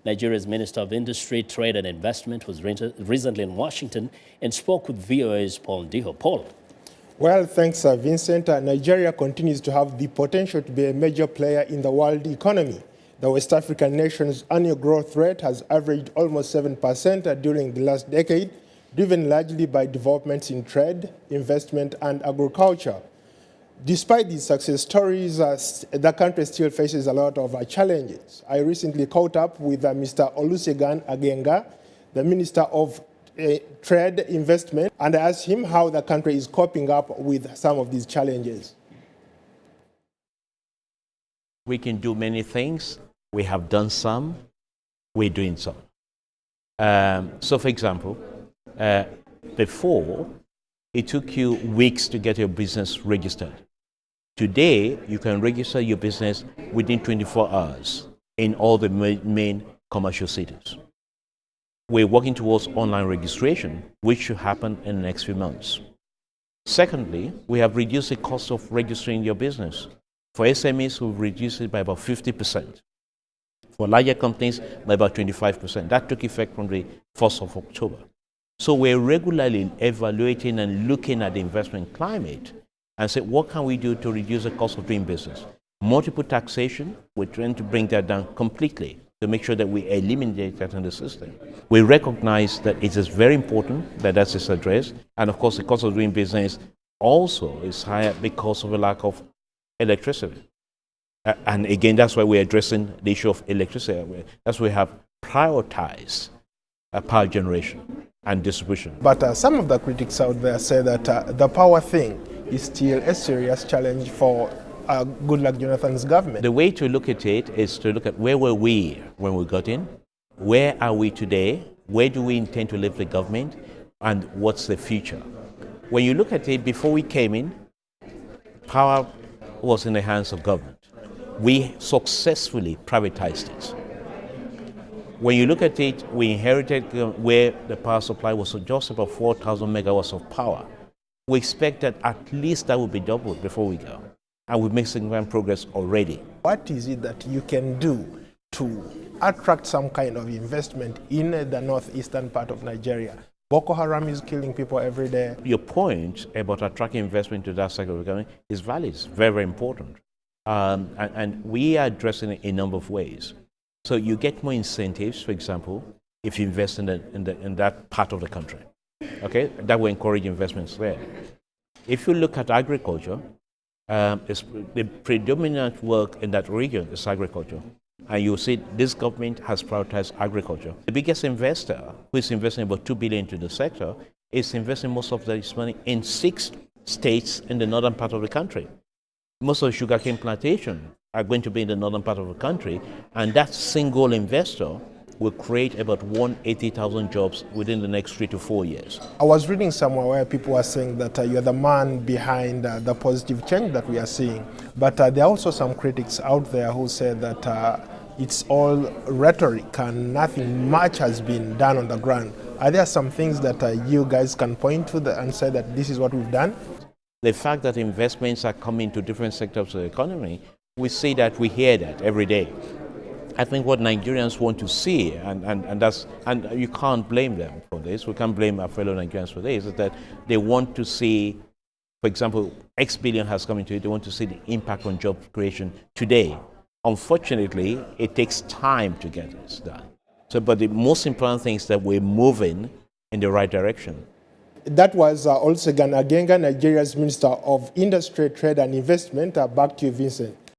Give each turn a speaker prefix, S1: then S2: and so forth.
S1: Nigeria's Minister of Industry, Trade and Investment was recently in Washington and spoke with VOA's Paul Ndiho. Paul.
S2: Well, thanks, Vincent. Nigeria continues to have the potential to be a major player in the world economy. The West African nation's annual growth rate has averaged almost 7% during the last decade, driven largely by developments in trade, investment, and agriculture. Despite these success stories, the country still faces a lot of challenges. I recently caught up with Mr. Olusegun Agenga, the Minister of Trade Investment, and I asked him how the country is coping up with some of these challenges.
S3: We can do many things. We have done some. We're doing some. So, for example, before, it took you weeks to get your business registered. Today, you can register your business within 24 hours in all the main commercial cities. We're working towards online registration, which should happen in the next few months. Secondly, we have reduced the cost of registering your business. For SMEs, we've reduced it by about 50%. For larger companies, by about 25%. That took effect from the 1st of October. So we're regularly evaluating and looking at the investment climate and say, what can we do to reduce the cost of doing business? Multiple taxation, we're trying to bring that down completely to make sure that we eliminate that in the system. We recognize that it is very important that that is addressed. And of course, the cost of doing business also is higher because of a lack of electricity. And again, that's why we're addressing the issue of electricity. That's why we have prioritized power generation and distribution.
S2: But some of the critics out there say that the power thing is still a serious challenge for Goodluck Jonathan's government.
S3: The way to look at it is to look at where were we when we got in, where are we today, where do we intend to leave the government, and what's the future. When you look at it, before we came in, power was in the hands of government. We successfully privatized it. When you look at it, we inherited where the power supply was just about 4,000 megawatts of power. We expect that at least that will be doubled before we go. And we've made significant progress already.
S2: What is it that you can do to attract some kind of investment in the northeastern part of Nigeria? Boko Haram is killing people every day.
S3: Your point about attracting investment to that sector of the economy is valid. It's very, very important. And we are addressing it in a number of ways. So you get more incentives, for example, if you invest in that part of the country. Okay, that will encourage investments there. If you look at agriculture, the predominant work in that region is agriculture. And you'll see this government has prioritized agriculture. The biggest investor, who is investing about $2 billion into the sector, is investing most of this money in 6 states in the northern part of the country. Most of the sugarcane plantations are going to be in the northern part of the country, and that single investor will create about 180,000 jobs within the next 3 to 4 years.
S2: I was reading somewhere where people are saying that you're the man behind the positive change that we are seeing. But there are also some critics out there who say that it's all rhetoric and nothing much has been done on the ground. Are there some things that you guys can point to and say that this is what we've done?
S3: The fact that investments are coming to different sectors of the economy, we see that, we hear that every day. I think what Nigerians want to see, and you can't blame them for this, we can't blame our fellow Nigerians for this, is that they want to see, for example, X billion has come into it, they want to see the impact on job creation today. Unfortunately, it takes time to get this done. So, but the most important thing is that we're moving in the right direction.
S2: That was Olusegun Agenga, Nigeria's Minister of Industry, Trade and Investment. Back to you, Vincent.